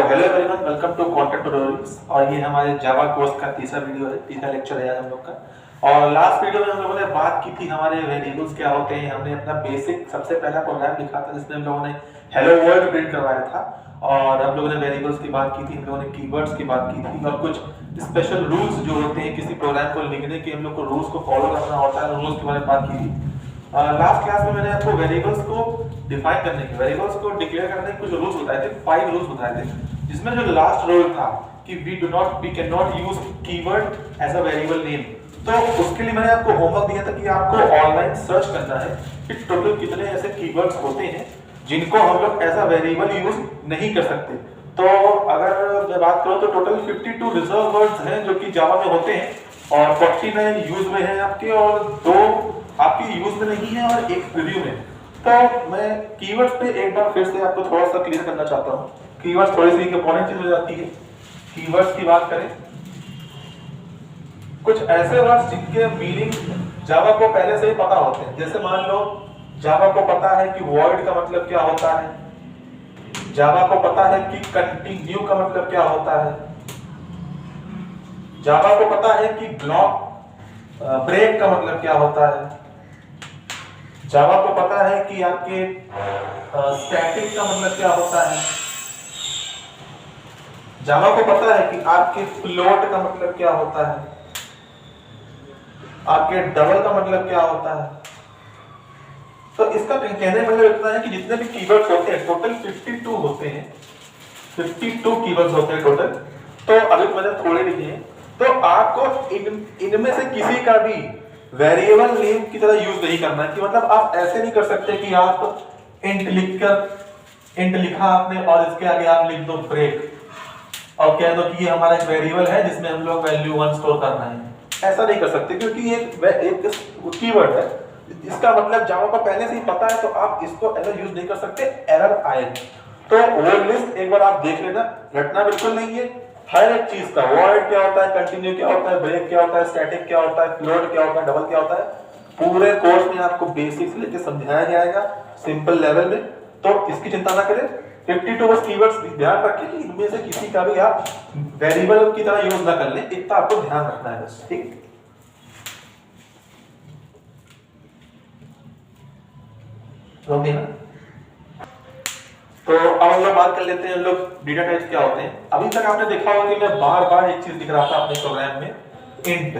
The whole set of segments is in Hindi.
Hello everyone, welcome to content tutorials. और ये हमारे जावा कोर्स का तीसरा वीडियो है, तीसरा लेक्चर है आज हम लोग का। और लास्ट वीडियो में हम लोगों ने बात की थी हमारे वेरिएबल्स क्या होते हैं। हमने अपना बेसिक सबसे पहला प्रोग्राम लिखा था जिसमें हम लोगों ने हेलो वर्ल्ड प्रिंट करवाया था। और हम लोगों ने वेरिएबल्स की बात की थी, हम लोगों ने कीवर्ड्स की बात की थी और कुछ स्पेशल रूल्स जो होते हैं किसी प्रोग्राम को लिखने के, हम लोग को रूल्स को फॉलो करना होता है, रूल्स के बारे में बात की थी। लास्ट क्लास में मैंने आपको वेरिएबल्स को डिफाइन करने के, वेरिएबल्स को डिक्लेयर करने के कुछ रूल्स बताए थे, 5 रूल्स बताए थे, जिसमें जो लास्ट रूल था कि we can not use keyword as a variable name. तो उसके लिए मैंने आपको होमवर्क दिया था कि आपको ऑनलाइन सर्च करना है कि टोटल कितने ऐसे कीवर्ड्स होते हैं जिनको हम लोग एज अ वेरिएबल यूज नहीं कर सकते। तो अगर मैं बात करूं तो टोटल 52 रिजर्व वर्ड्स हैं जो कि जावा में होते हैं और 49 यूज में हैं आपके, और 2 आपकी यूज में नहीं है और एक प्रीव्यू में। तो मैं कीवर्ड्स पे एक बार फिर से आपको थोड़ा सा क्लियर करना चाहता हूँ। कीवर्ड्स थोड़ी सी इंपॉर्टेंट चीज हो जाती है। कीवर्ड्स की बात करें, कुछ ऐसे वर्ड्स जिनके मीनिंग जावा को पहले से ही पता होते हैं। जैसे मान लो जावा को पता है कि वॉइड का मतलब क्या होता है, जावा को पता है कि कंटिन्यू का मतलब क्या होता है, जावा को पता है कि ब्लॉक ब्रेक का मतलब क्या होता है, जावा को पता है कि आपके स्टैटिक का मतलब क्या होता है, जावा को पता है कि आपके फ्लोट का मतलब क्या होता है, आपके डबल का मतलब क्या होता है। तो इसका कहने का मतलब इतना है कि जितने भी कीवर्ड्स होते हैं टोटल 52 होते हैं, 52 कीवर्ड्स होते हैं टोटल। तो अभी मैंने थोड़े लिखे हैं, तो आपको इनमें से किसी का भी वेरिएबल नेम की तरह यूज नहीं करना है। कि मतलब आप ऐसे नहीं कर सकते कि आप इंट लिखा आपने और इसके आगे आप लिख दो ब्रेक और कह दो कि ये हमारा एक वेरिएबल है जिसमें हम लोग वैल्यू 1 स्टोर करना है। ऐसा नहीं कर सकते क्योंकि ये एक कीवर्ड है, इसका मतलब जावा को पहले से ही पता है, तो आप इसको एरर यूज नहीं कर सकते, एरर आएगी। तो वो लिस्ट एक बार आप देख लेना, रटना बिल्कुल नहीं है। हर एक चीज का वॉइड क्या होता है, कंटिन्यू क्या होता है, ब्रेक क्या होता है, स्टैटिक क्या होता है, फ्लोट क्या होता है, डबल क्या होता है, पूरे कोर्स में आपको बेसिक से लेकर समझाया जाएगा सिंपल लेवल में। तो इसकी चिंता ना करें। 52 बस कीवर्ड्स ध्यान रखें कि इनमें से किसी का भी आप वेरिएबल की तरह यूज ना कर लें, इतना आपको ध्यान रखना है बस, ठीक। रोक देना। तो अब हम लोग बात कर लेते हैं, हम लोग डेटा टाइप्स क्या होते हैं। अभी तक आपने देखा होगा कि मैं बार बार एक चीज दिख रहा था अपने प्रोग्राम में, इंट,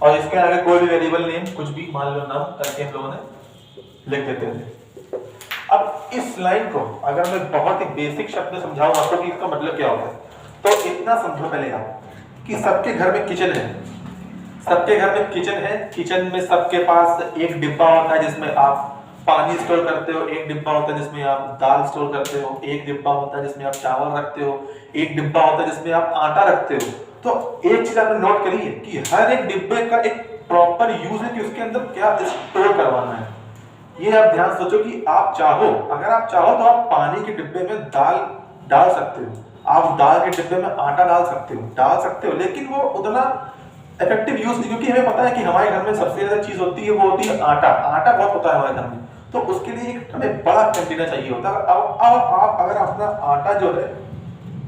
और इसके आगे कोई भी वेरिएबल नेम कुछ भी मान लो नाम करके हम लोगों ने लिख देते थे। अब इस लाइन को अगर मैं बहुत ही बेसिक शब्द में समझाऊं आपको कि इसका मतलब क्या होता है, तो इतना समझो पहले आप कि सबके घर में किचन है, सबके घर में किचन है। किचन में सबके पास एक डिब्बा होता है जिसमें आप पानी स्टोर करते हो, एक डिब्बा होता है जिसमें आप दाल स्टोर करते हो, एक डिब्बा होता है जिसमें आप चावल रखते हो, एक डिब्बा होता है जिसमें आप आटा रखते हो। तो एक चीज आपने नोट करी है कि हर एक डिब्बे का एक प्रॉपर यूज है कि उसके अंदर क्या स्टोर करवाना है। ये आप ध्यान सोचो कि आप चाहो, अगर आप चाहो तो आप पानी के डिब्बे में दाल डाल सकते हो, आप दाल के डिब्बे में आटा डाल सकते हो, लेकिन वो उतना इफेक्टिव यूज नहीं, क्योंकि हमें पता है कि हमारे घर में सबसे ज्यादा चीज होती है वो होती है आटा। आटा बहुत होता है हमारे घर में, तो उसके लिए एक हमें बड़ा कंटेनर चाहिए होता है। अब आप अगर अपना आटा जो है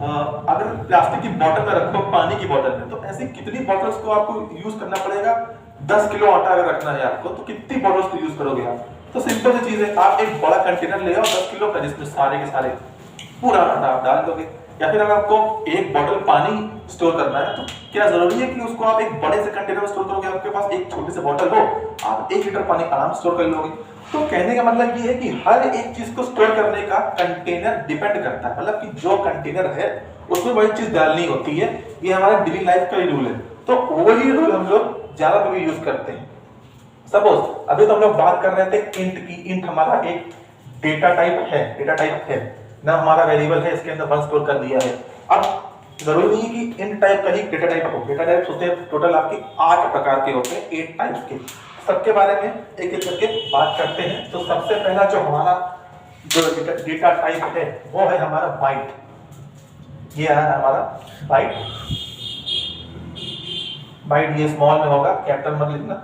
अगर प्लास्टिक की बोतल में रखो, पानी की बोतल में, तो ऐसी कितनी बोतल्स को आपको यूज करना पड़ेगा। 10 किलो आटा अगर रखना है आपको तो कितनी बोतल्स को यूज करोगे आप। तो सिंपल सी चीज है, आप एक बड़ा कंटेनर ले आओ 10 किलो का, जिसमें सारे के सारे पूरा आटा आप डाल दोगे। या फिर अगर आपको एक बोतल पानी स्टोर करना है तो क्या जरूरी है कि उसको आप एक बड़े से कंटेनर में स्टोर करोगे। आपके पास एक छोटी सी बोतल हो, आप 1 लीटर पानी आराम स्टोर कर लोगे। तो कहने का मतलब ये है कि हर एक चीज को स्टोर करने का कंटेनर डिपेंड करता है, मतलब कि जो कंटेनर है उसमें वही चीज डालनी होती है। ये हमारे डेली लाइफ का ही रूल है, तो वही रूल हम लोग जावा में भी यूज करते हैं। सपोज अभी तो हम लोग बात कर रहे थे इंट की। इंट हमारा एक डेटा टाइप है ना, हमारा वेरिएबल है, इसके अंदर 1 स्टोर कर दिया है। अब जरूरी नहीं है कि इंट टाइप का ही डेटा टाइप हो। डेटा टाइप्स होते हैं टोटल आपके 8 प्रकार के होते हैं, 8 टाइप्स के। सबके बारे में एक एक करके बात करते हैं। तो सबसे पहला जो हमारा जो डेटा टाइप है वो है हमारा बाइट। ये है हमारा बाइट। ये स्मॉल में होगा, कैपिटल मत लिखना।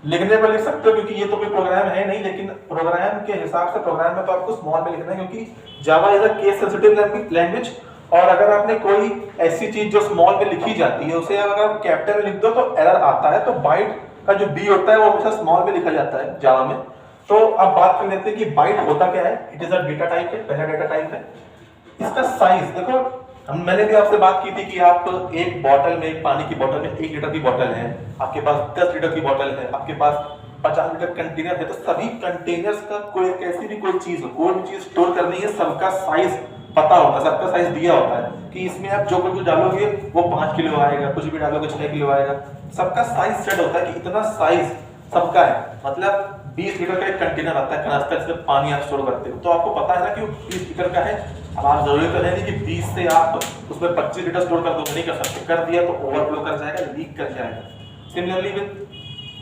लिखने पर लिख सकते हो क्योंकि ये तो कोई प्रोग्राम है नहीं, लेकिन प्रोग्राम के हिसाब से प्रोग्राम में तो आपको स्मॉल में लिखना है क्योंकि Java is a case sensitive language. और अगर आपने कोई ऐसी चीज जो स्मॉल में लिखी जाती है उसे अगर कैपिटल में लिख दो तो एरर आता है। तो बाइट का जो बी होता है वो हमेशा स्मॉल में लिखा जाता है जावा में। तो अब बात कर लेते हैं कि बाइट होता क्या है। It is a data type है, पहला डेटा टाइप है। इसका साइज देखो, मैंने भी आपसे बात की थी कि आप एक बॉटल में, एक पानी की बॉटल में 1 लीटर की बॉटल है, आपके पास 10 लीटर की बॉटल है, आपके पास 50 लीटर कंटेनर है। तो सभी कंटेनर्स का कोई कैसी भी कोई चीज हो, कोई भी चीज स्टोर करनी है, सबका साइज पता होता है, सबका साइज दिया होता है कि इसमें आप जो कुछ डालोगे वो 5 किलो आएगा, कुछ भी डालोगे 6 किलो आएगा। सबका साइज सेट होता है कि इतना साइज सबका है। मतलब 20 लीटर का एक कंटेनर आता है कनास्तर, जिसमें पानी आप स्टोर करते हो, तो आपको पता है ना कि वो 20 लीटर का है। अब आप जरूरी तो है नहीं कि 20 से आप उसमें 25 लीटर स्टोर कर दो, नहीं कर सकते। कर दिया तो ओवरफ्लो कर जाएगा, लीक कर जाएगा। सिमिलरली विद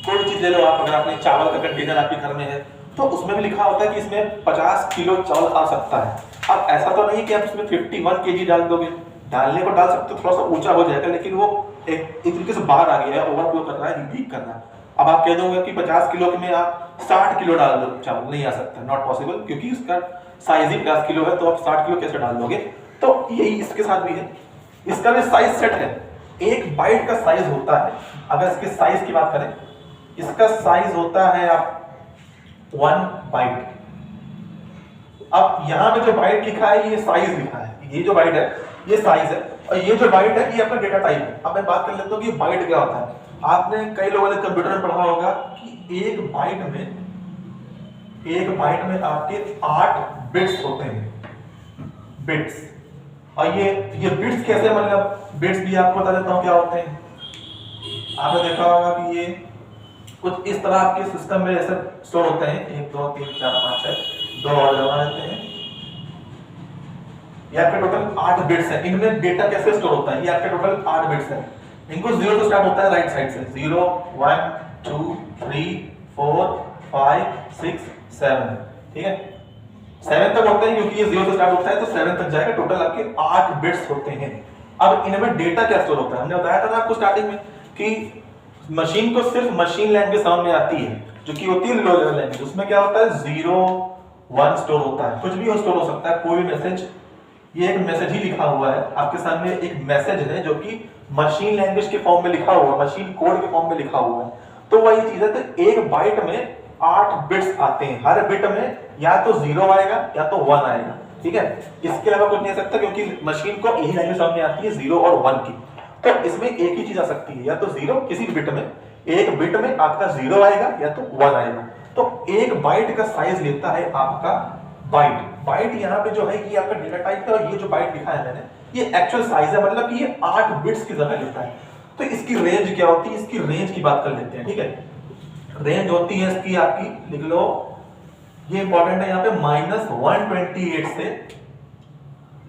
कोई चीज ले लो आप, अगर आपने चावल का कंटेनर आपके घर में है तो उसमें भी लिखा होता है कि इसमें 50 किलो चावल आ सकता है। अब ऐसा तो नहीं कि आप इसमें 51 केजी डाल दोगे, डालने को डाल सकते हो, थोड़ा सा ऊंचा हो जाएगा, लेकिन वो एक तरीके से बाहर आ गया है, ओवरफ्लो कर रहा है, लीक कर रहा है। अब आप कह दोगे कि 50 किलो में आप 60 किलो डाल दो चावल, नहीं आ सकता, नॉट पॉसिबल, क्योंकि उसका साइज ही 50 किलो है, तो आप 60 किलो कैसे डाल दोगे। तो यही इसके साथ भी है, इसका भी साइज सेट है। एक बाइट का साइज होता है, अगर इसके साइज की बात करें, इसका साइज होता है आप 1 बाइट। अब यहां पे जो बाइट लिखा है ये साइज लिखा है, ये जो बाइट है ये साइज है, और ये जो बाइट है ये आपका डेटा टाइप है। अब मैं बात कर लेता हूं कि बाइट क्या होता है। आपने कई लोगों ने कंप्यूटर में पढ़ा होगा कि एक बाइट में आपके 8 बिट्स होते हैं, बिट्स। और ये बिट्स कैसे, मतलब बिट्स भी आपको बता देता हूं क्या होते हैं। आपने देखा होगा कि ये कुछ इस तरह आपके सिस्टम में ऐसे स्टोर होते हैं, 1 2 3 4 5 6, 2 और लगा देते हैं। ये आपके टोटल 8 बिट्स है। इनमें डेटा कैसे स्टोर होता है, ये आपके टोटल 8 बिट्स है। इनको 0 से स्टार्ट होता है राइट साइड से, 0 1 2 3 4 5 6 7, ठीक है। 7 तक होते हैं क्योंकि ये 0 से स्टार्ट होता है, तो 7 तक जाएगा। टोटल आपके 8 बिट्स होते हैं। अब इनमें डेटा क्या स्टोर होता है, हमने बताया था ना आपको स्टार्टिंग में कि मशीन को सिर्फ मशीन लैंग्वेज समझ में आती है, जो कि होती है लो लेवल लैंग्वेज। उसमें क्या होता है, 0 1 स्टोर होता है, कुछ भी स्टोर हो सकता है, कोई मैसेज। ये एक मैसेज ही लिखा हुआ है आपके सामने, एक मैसेज है जो कि मशीन लैंग्वेज के फॉर्म में लिखा हुआ है, मशीन कोड के फॉर्म में लिखा हुआ है। तो वही चीज है, तो एक बाइट में 8 बिट्स आते हैं। हर बिट में या तो 0 आएगा या तो 1 आएगा, ठीक है। इसके अलावा कुछ नहीं आ सकता, क्योंकि मशीन को यही लैंग्वेज समझ में आती है 0 और 1 की। तो इसमें एक ही चीज आ सकती है, या तो 0 किसी भी बिट में, एक बिट में आपका 0 आएगा या तो 1 आएगा। तो एक बाइट का साइज लेता है आपका बाइट। बाइट यहाँ पे जो है ये आपका डेटा टाइप है, और ये जो बाइट लिखा है मैंने ये एक्चुअल साइज है, मतलब कि ये 8 बिट्स की जगह लेता है। तो इसकी रेंज क्या होती है, इसकी रेंज की बात कर लेते हैं, ठीक है। रेंज होती है इसकी, आपकी लिख लो, ये इंपॉर्टेंट है यहाँ पे, -128 से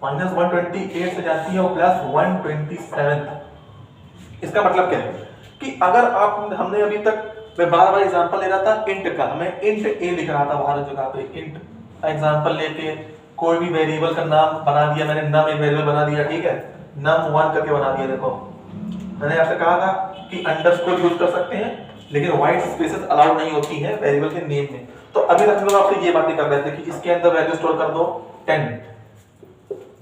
-128 से जाती है और +127 तक। इसका मतलब क्या है कि अगर आप, हमने अभी तक, मैं बार बार एग्जांपल ले रहा था इंट का, हमें इंट ए लिख रहा था बाहर जगह पे, इंट का एग्जांपल लेके कोई भी वेरिएबल का नाम बना दिया मैंने, नम एक वेरिएबल बना दिया, ठीक है, num1 करके बना दिया। देखो मैंने आपसे कहा था कि अंडरस्कोर यूज कर सकते हैं, लेकिन व्हाइट स्पेसेस अलाउड नहीं होती है वेरिएबल के नेम में। तो अभी तक हम लोग आपसे ये बातें कर रहे थे कि इसके अंदर वैल्यू स्टोर कर दो 10।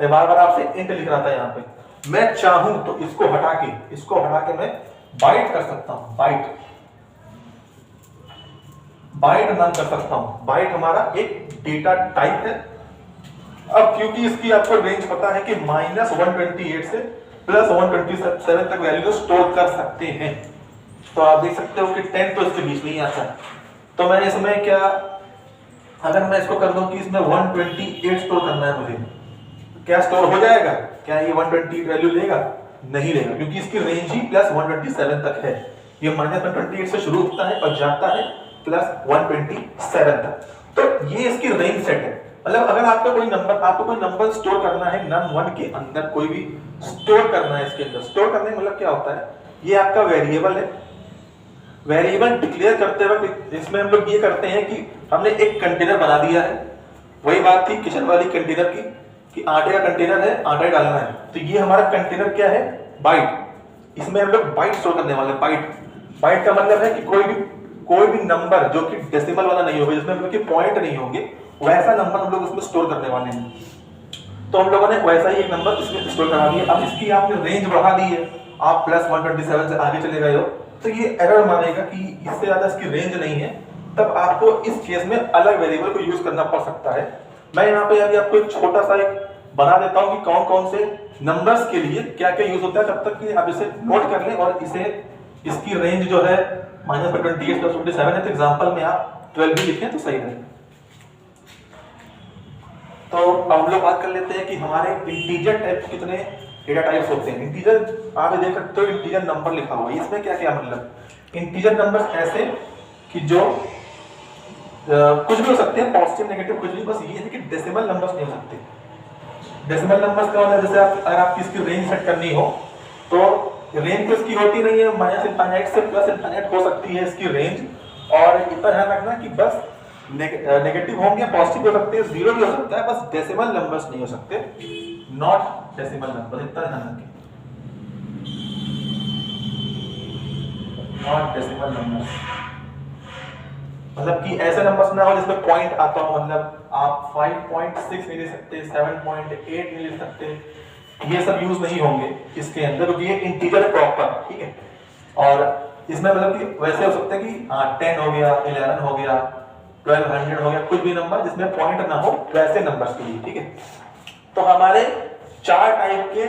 मैं बार बार आपसे इंट लिख रहा था, यहाँ पे मैं चाहूं तो इसको हटा के मैं बाइट कर सकता हूं, बाइट नाम कर सकता हूं। बाइट हमारा एक डेटा टाइप है। अब क्योंकि इसकी आपको रेंज पता है कि -128 से +127 तक वैल्यू स्टोर कर सकते हैं, तो आप देख सकते हो कि 10 तो इसके बीच में ही आता है। तो मैं इसमें क्या, अगर मैं इसको कर दूं कि इसमें 128 स्टोर करना है मुझे, क्या स्टोर हो जाएगा, क्या ये 128 वैल्यू लेगा, नहीं लेगा, क्योंकि इसकी रेंज ही +127 तक है। ये -128 से शुरू होता है और जाता है +127 तक। तो ये इसकी रेंज सेट है। मतलब अगर आपको कोई नंबर स्टोर करना है num1 के अंदर, कोई भी स्टोर करना है इसके अंदर, स्टोर करने मतलब क्या होता है, ये आपका वेरिएबल है। वेरिएबल डिक्लेयर करते वक्त इसमें हम लोग ये करते हैं कि हमने एक कंटेनर बना दिया है। वही बात थी किचन वाली कंटेनर की कि आटे का कंटेनर है, आटा ही डालना है, तो ये हमारा कंटेनर क्या है, बाइट। इसमें हम लोग बाइट स्टोर करने वाले हैं। बाइट का मतलब है कि कोई भी नंबर जो कि डेसिमल वाला नहीं होगा, जिसमें मतलब कि पॉइंट नहीं होंगे, वैसा नंबर हम लोग उसमें स्टोर करने वाले हैं। तो हम लोगों ने वैसा ही एक नंबर इसमें स्टोर करा दिया। अब इसकी आपने रेंज बढ़ा दी है, आप प्लस 127 से आगे चले गए हो, तो ये एरर मानेगा कि इससे ज्यादा इसकी रेंज नहीं है, तब आपको इस केस में अलग वेरिएबल को यूज करना पड़ सकता है। मैं यहाँ पे अभी आपको एक छोटा सा एक बना देता हूँ कि कौन कौन से नंबर्स के लिए क्या क्या यूज होता है, तब तक कि आप इसे नोट कर लें और इसे इसकी रेंज जो है -28 + 27 है, तो एग्जांपल में आप 12 भी लिखें तो सही रहेगा। तो अब हम लोग बात कर लेते हैं कि हमारे इंटीजर टाइप कितने डेटा टाइप्स होते हैं। इंटीजर आप देख सकते हो, इंटीजर नंबर लिखा हुआ है, इसमें क्या क्या मतलब, इंटीजर नंबर्स ऐसे कि जो कुछ भी हो सकते हैं, पॉजिटिव नेगेटिव कुछ भी, बस ये है कि डेसिमल नंबर्स नहीं हो सकते। डेसिमल नंबर्स का मतलब जैसे आप अगर आपकी इसकी रेंज सेट करनी हो तो रेंज तो इसकी होती नहीं है, -∞ से +∞ हो सकती है इसकी रेंज, और इतना ध्यान रखना कि बस नेगेटिव होंगे, पॉजिटिव हो सकते हैं, जीरो भी हो सकता है, बस डेसिमल नंबर्स नहीं हो सकते, नॉट डेसिमल नंबर, इतना ध्यान रखें, नॉट डेसिमल नंबर्स। मतलब कि ऐसे नंबर्स ना हो जिसमें पॉइंट आता हो, मतलब आप 5.6 नहीं ले सकते, 7.8 नहीं ले सकते, ये सब यूज नहीं होंगे इसके अंदर, क्योंकि ये इंटीजर है प्रॉपर, ठीक है। और इसमें मतलब कि वैसे हो सकता है कि 10 हो गया, 11 हो गया, 1200 हो गया, कुछ भी नंबर जिसमें पॉइंट ना हो, वैसे नंबर्स के लिए, ठीक है। तो हमारे 4 टाइप के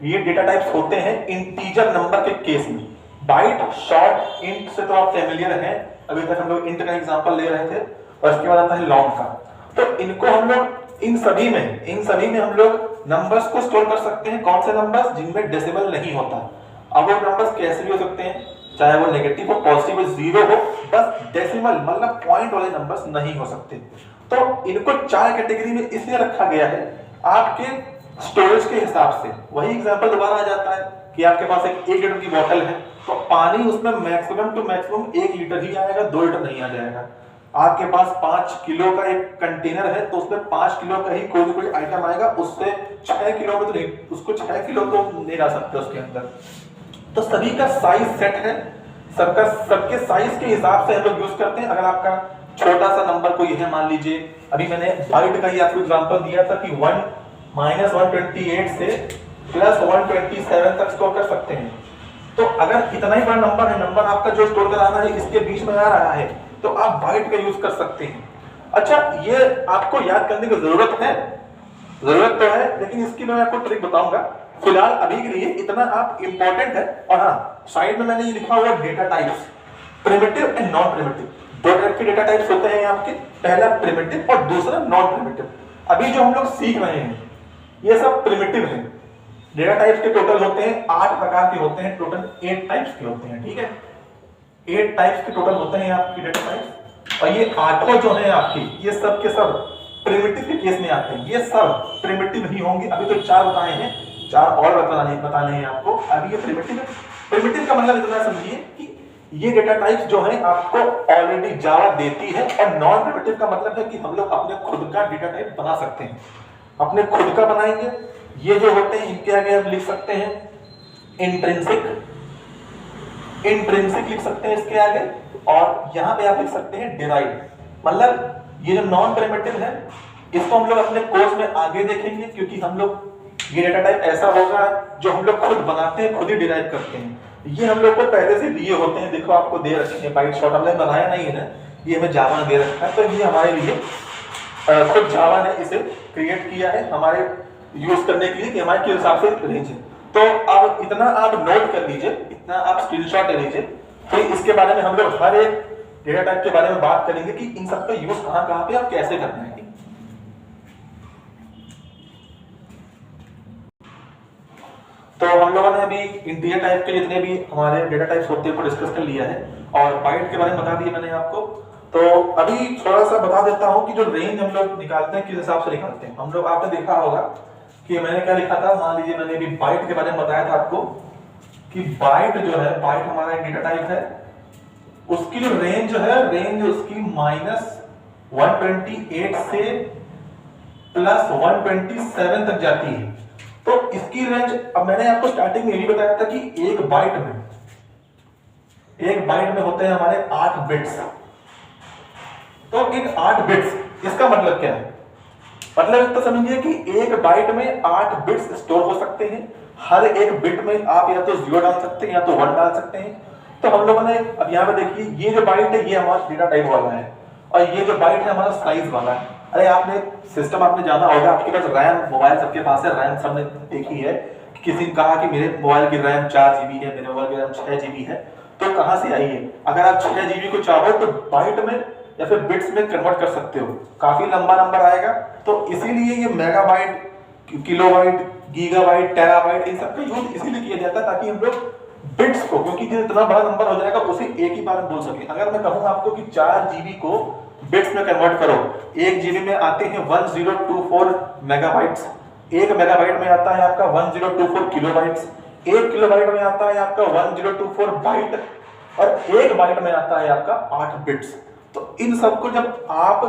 ये डेटा टाइप्स होते हैं इंटीजर नंबर के केस में। बाइट, शॉर्ट, इंट से तो आप फैमिलियर हैं, अभी तक हम लोग इंट का एग्जांपल ले रहे थे, और इसके बाद आता है लॉन्ग का। तो इनको हम लोग इन सभी में हम लोग नंबर्स को स्टोर कर सकते हैं। कौन से नंबर्स? जिनमें डेसिमल नहीं होता। अब वो नंबर्स कैसे भी हो सकते हैं, चाहे वो नेगेटिव हो, पॉजिटिव हो, जीरो हो, बस डेसिमल मतलब पॉइंट वाले नंबर्स नहीं हो सकते। तो इनको 4 कैटेगरी में इसलिए रखा गया है आपके स्टोरेज के हिसाब से। वही एग्जांपल दोबारा आ जाता है कि आपके पास एक 1 लीटर की बोतल है, तो पानी उसमें मैक्सिमम टू मैक्सिमम 1 लीटर ही आएगा, 2 लीटर नहीं आ जाएगा। आपके पास 5 किलो का एक कंटेनर है, तो उसमें 5 किलो का ही कोई आइटम आएगा, उससे 6 किलो में तो नहीं, उसको 6 किलो तो नहीं ला सकते उसके अंदर। तो सभी का साइज सेट है, सबके साइज के हिसाब से हम लोग यूज करते हैं। अगर आपका छोटा सा नंबर कोई है, मान लीजिए अभी मैंने बाइट का ही आपको एग्जांपल दिया था कि 1 -128 से +127 तक स्टोर कर सकते हैं। तो अगर इतना ही बड़ा नंबर है, नंबर आपका जो स्टोर कराना है इसके बीच में आ रहा है, तो आप बाइट का यूज कर सकते हैं। अच्छा, ये आपको याद करने की जरूरत है, जरूरत तो है, लेकिन इसकी मैं आपको ट्रिक बताऊंगा। फिलहाल अभी के लिए इतना आप इंपॉर्टेंट है। और हाँ, साइड में मैंने ये लिखा हुआ data types, primitive and non primitive. 2 type के डेटा टाइप्स होते हैं आपके, पहला प्रिमिटिव और दूसरा नॉन प्रिमिटिव। अभी जो हम लोग सीख रहे हैं ये सब प्रिमिटिव है। डेटा टाइप्स के टोटल होते हैं 8 प्रकार के होते हैं, टोटल 8 टाइप्स के होते हैं, ठीक है। 8 टाइप्स के टोटल होते हैं आपकी डेटा टाइप्स, और ये 8 जो है आपकी, ये सब के सब प्रिमिटिव के केस में आते हैं। ये सब प्रिमिटिव ही होंगे। अभी तो 4 बताए हैं, 4 और बताने हैं आपको। अभी ये प्रिमिटिव का मतलब इतना समझिए कि ये डेटा टाइप्स जो है आपको ऑलरेडी जावा देती है, और नॉन प्रिमिटिव का मतलब है कि हम लोग अपने खुद का डेटा टाइप बना सकते हैं, अपने खुद का बनाएंगे। ये जो होते हैं इनके आगे आप लिख सकते हैं इंट्रिंसिक लिख सकते हैं इसके आगे, और यहां पे आप लिख सकते हैं डिराइव्ड। मतलब ये जो नॉन प्रिमिटिव है इसको हम लोग अपने कोर्स में आगे देखेंगे, क्योंकि हम लोग ये डेटा टाइप ऐसा होगा जो हम लोग खुद बनाते हैं, खुद ही डिराइव करते हैं। ये हम लोग को पहले से दिए होते हैं, देखो आपको दे रखे हैं, बाइट शॉर्ट हमने बनाया नहीं है ना, ये हमें जावा दे रखा है। तो ये हमारे लिए खुद जावा ने इसे क्रिएट किया है हमारे यूज करने के लिए कि हमारे के हिसाब से रेंज है। तो अब इतना आप नोट कर लीजिए, इतना आप स्क्रीनशॉट ले लीजिए, फिर इसके बारे में हम लोग हर एक डेटा टाइप के बारे में बात करेंगे कि इन सब का यूज कहां पे आप कैसे करना है। तो हम लोगों ने अभी इंटीजर टाइप के जितने भी हमारे डेटा टाइप्स होते हैं वो डिस्कस कर लिया है, और बाइट के बारे में बता दिया मैंने आपको। तो अभी थोड़ा सा बता देता हूं कि जो रेंज हम लोग निकालते हैं किस हिसाब से निकालते हैं। हम लोग, आपने देखा होगा कि मैंने क्या लिखा था, मान लीजिए मैंने अभी बाइट के बारे में बताया था आपको कि बाइट जो है, बाइट हमारा एक डेटा टाइप है, उसकी जो रेंज है, रेंज उसकी -128 से +127 तक जाती है। तो इसकी रेंज, अब मैंने आपको स्टार्टिंग में ये भी बताया था कि एक बाइट में एक बाइट में होते हैं हमारे 8 बिट्स। तो इन 8 बिट्स इसका मतलब क्या है? मतलब तो समझिए कि एक बाइट में 8 बिट्स स्टोर हो सकते हैं। हर एक बिट में आप या तो 0 डाल सकते हैं या तो 1 डाल सकते हैं। तो हम लोगों ने अब यहाँ पे देखिए, ये जो बाइट है ये हमारा डेटा टाइप वाला है और ये जो बाइट है हमारा साइज वाला है। अरे आपने सिस्टम आपने जाना होगा, आपके पास रैम, मोबाइल सबके पास है, रैम सबने देखी है। किसी ने कहा कि मेरे मोबाइल की रैम 4 GB है, मेरे मोबाइल की रैम 6 GB है, तो कहां से आई है? अगर आप 6 GB को चाहो तो बाइट में या फिर बिट्स में कन्वर्ट कर सकते हो, काफी लंबा नंबर आएगा। तो इसीलिए ये मेगाबाइट, किलोबाइट, गीगाबाइट, टेराबाइट इन सब का यूज इसीलिए किया जाता है ताकि हम लोग बिट्स को, क्योंकि जितना बड़ा नंबर हो जाएगा उसे एक ही बार में बोल सके। अगर मैं कहूं आपको कि 4 GB को बिट्स में कन्वर्ट करो, 1 GB में आते हैं 1024 मेगाबाइट्स, 1 मेगाबाइट में आता है आपका 1024 किलोबाइट्स, 1 किलोबाइट में आता है आपका 1024 बाइट और 1 बाइट में आता है आपका 8 बिट्स। तो इन सबको जब आप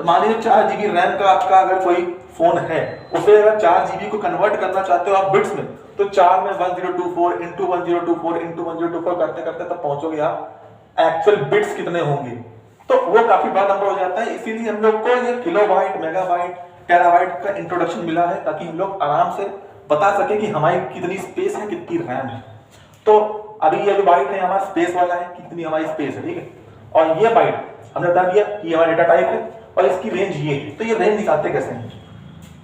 मान लीजिए 4 GB रैम का आपका अगर कोई फोन है, उसे अगर 4 GB को कन्वर्ट करना चाहते हो आप बिट्स में, तो 4 में 1024 इंटू 1024 इंटू 1024 करते करते तब पहुंचोगे आप एक्चुअल बिट्स कितने होंगे। तो वो काफी बड़ा नंबर हो जाता है। इसीलिए हम लोग को ये किलोबाइट, मेगाबाइट, टेराबाइट का इंट्रोडक्शन मिला है ताकि हम लोग आराम से बता सके कि हमारी कितनी स्पेस है, कितनी रैम है। तो अभी ये जो बाइट है हमारा स्पेस वाला है, कितनी हमारी स्पेस है, ठीक है। और ये बाइट हमने बता दिया कि हमारा डेटा टाइप है और इसकी रेंज ये है। तो ये रेंज निकालते कैसे हैं?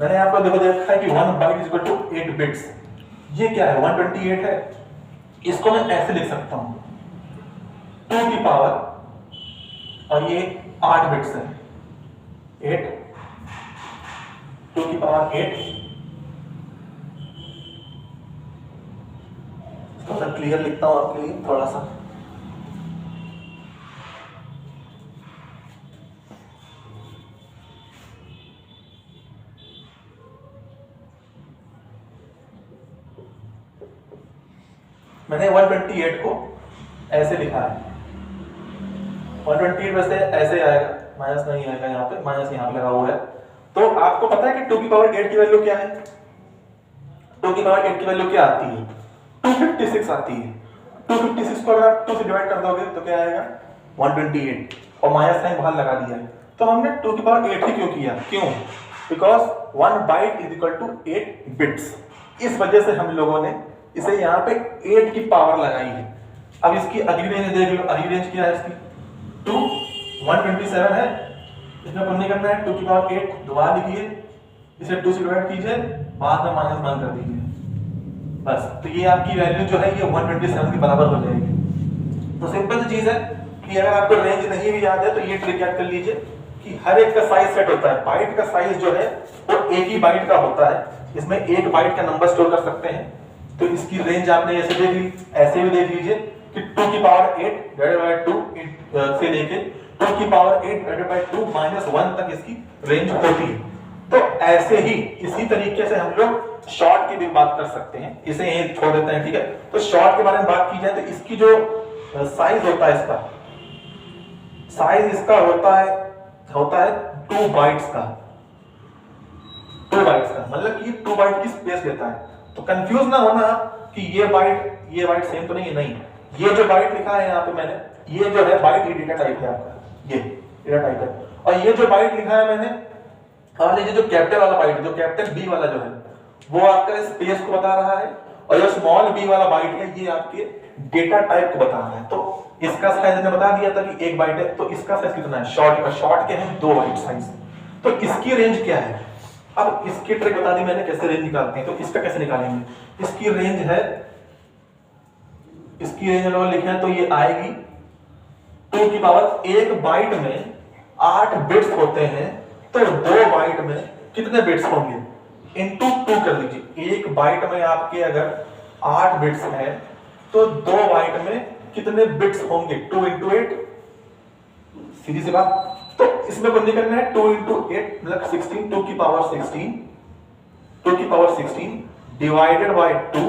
मैंने आपको देखो देखा है कि 1 byte is equal to 8 bits. ये क्या है? 128 है। इसको मैं ऐसे लिख सकता हूं, 2 की पावर, और ये 8 बिट्स है, 8, 2 की पावर 8। थोड़ा सा क्लियर लिखता हूं आपके लिए, थोड़ा सा। मैंने 128 को ऐसे लिखा है, 128 वैसे ऐसे आएगा, माइनस नहीं आएगा, यहाँ पे माइनस यहाँ पे लगा हुआ है। तो आपको पता है कि 2 की पावर 8 की वैल्यू क्या है? 2 की पावर 8 की वैल्यू क्या आती है? 256 आती है। 256 को अगर आप 2 से डिवाइड कर दोगे तो क्या आएगा? 128, और माइनस साइन बाहर लगा दिया। तो हमने 2 की पावर 8 ही क्यों किया? क्यों? Because 1 byte is equal to 8 bits. इस वजह से हम लोगों ने इसे यहाँ पे 8 की पावर लगाई है। अब इसकी अगली रेंज देख लो, अगली रेंज क्या है इसकी? 2, 127 है। इसमें कुछ नहीं करना है, 2 की पावर 8 दोबारा लिखिए, इसे 2 से डिवाइड कीजिए, बाद में माइनस 1 कर दीजिए, बस। तो ये आपकी वैल्यू जो है ये 127 के बराबर हो जाएगी। तो सिंपल सी चीज है कि अगर आपको रेंज नहीं भी याद है तो ये ट्रिक याद कर लीजिए कि हर एक का साइज सेट होता है। बाइट का साइज जो है वो एक ही बाइट का होता है, इसमें एक बाइट का नंबर स्टोर कर सकते हैं। तो इसकी रेंज आपने ऐसे देख ली, ऐसे भी देख लीजिए कि 2 की पावर 8 डिवाइडेड बाय 2 से लेके 2 की पावर 8 डिवाइडेड बाय 2 माइनस 1 तक इसकी रेंज होती है। तो ऐसे ही इसी तरीके से हम लोग शॉर्ट की भी बात कर सकते हैं। इसे यहीं छोड़ देते हैं, ठीक है। तो शॉर्ट के बारे में बात की जाए तो इसकी जो साइज होता है, इसका साइज इसका होता है 2 बाइट्स का। 2 बाइट्स का मतलब कि 2 बाइट की स्पेस लेता है। तो कंफ्यूज ना होना कि ये बाइट सेम तो नहीं है, नहीं। ये जो बाइट लिखा है यहाँ पे मैंने, ये जो है बाइट, ये डेटा टाइप है आपका, ये डेटा टाइप है। और ये जो बाइट लिखा है मैंने, मान लीजिए जो कैपिटल वाला बाइट, जो कैपिटल बी वाला जो है वो आपका स्पेस को बता रहा है, और जो स्मॉल बी वाला बाइट है ये आपके डेटा टाइप को बता रहा है। तो इसका साइज मैंने बता दिया था कि 1 बाइट है, तो इसका साइज कितना है? शॉर्ट के हैं 2 बाइट साइज। तो इसकी रेंज क्या है? अब इसकी ट्रिक बता दी मैंने कैसे रेंज निकालते हैं। तो इसका कैसे निकालेंगे? इसकी रेंज है, इसकी रेंज अगर लिखें तो ये आएगी 2 की पावर 1 बाइट में 8 बिट्स होते हैं, तो 2 बाइट में कितने बिट्स होंगे? इनटू 2 कर दीजिए। 1 बाइट में आपके अगर 8 बिट्स है तो 2 बाइट में कितने बिट्स होंगे? 2 इंटू 8, सीधी सी बात। तो इसमें कुछ नहीं करना है, 2 इंटू 8 मतलब 16, 2 की पावर 16, 2 की पावर 16 डिवाइडेड बाय 2,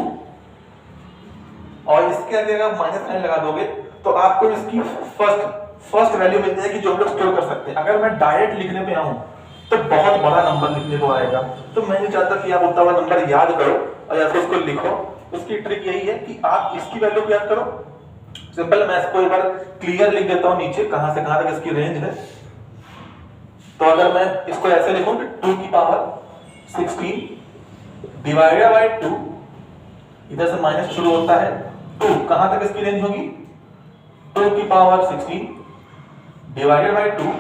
और इसके आगे अगर माइनस साइन लगा दोगे तो आपको इसकी फर्स्ट वैल्यू मिल जाएगी जो हम लोग स्टोर कर सकते हैं। अगर मैं डायरेक्ट लिखने पे आऊं तो बहुत बड़ा नंबर लिखने को आएगा, तो मैं नहीं चाहता कि आप उतना बड़ा नंबर याद करो और या फिर उसको लिखो। उसकी ट्रिक यही है कि आप इसकी वैल्यू को याद करो सिंपल मैं इसको एक बार क्लियर लिख देता हूं नीचे कहां से कहां तक इसकी रेंज है। तो अगर मैं इसको ऐसे लिखूं कि 2 की पावर 16 डिवाइडेड बाय 2, इधर से माइनस शुरू होता है, 2 कहां तक इसकी रेंज होगी, 2 की पावर 16 डिवाइडेड बाय 2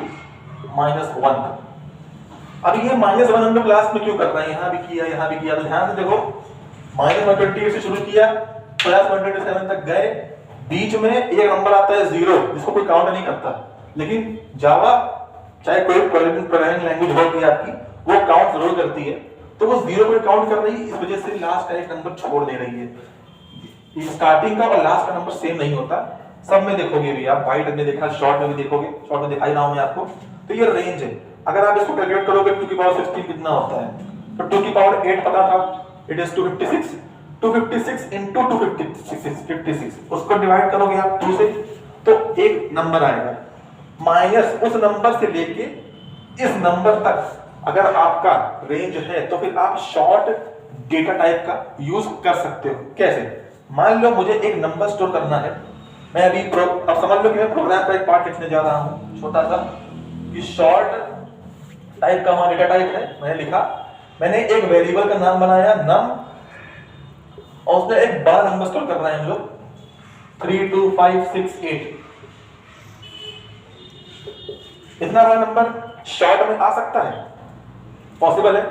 माइनस 1 तक। अब ये माइनस 1 हम लोग लास्ट में क्यों कर रहे हैं, यहां भी किया यहां भी किया, तो ध्यान से देखो माइनस 128 से शुरू किया प्लस 127 तक गए, बीच में एक नंबर आता है 0 जिसको कोई काउंट नहीं करता, लेकिन जावा चाहे कोई प्रोग्रामिंग लैंग्वेज होगी आपकी वो काउंट जरूर करती है, तो वो 0 को काउंट कर रही है, इस वजह से लास्ट का एक नंबर छोड़ दे रही है। स्टार्टिंग का और लास्ट का नंबर सेम नहीं होता, सब में देखोगे भी आप, वाइट में देखा, शॉर्ट में भी देखोगे, शॉर्ट में दिखाई रहा हूं मैं आपको। तो ये रेंज है, अगर आप इसको कैलकुलेट करोगे 2 की पावर 16 कितना होता है, तो 2 की पावर 8 पता था, इट इज 256, 256 into 256, उसको डिवाइड करोगे आप 2 से तो एक नंबर आएगा, माइनस उस नंबर से लेके इस नंबर तक अगर आपका रेंज है तो फिर आप शॉर्ट डेटा टाइप का यूज कर सकते हो। कैसे, मान लो मुझे एक नंबर स्टोर करना है, मैं अभी अब समझ लो कि मैं प्रोग्राम का एक पार्ट लिखने जा रहा हूं छोटा सा, कि शॉर्ट टाइप का हमारा डेटा टाइप है, मैंने लिखा, मैंने एक वेरिएबल का नाम बनाया नम, और उसमें एक बड़ा नंबर स्टोर कर रहे हैं हम लोग 32568, इतना बड़ा नंबर शॉर्ट में आ सकता है, पॉसिबल है,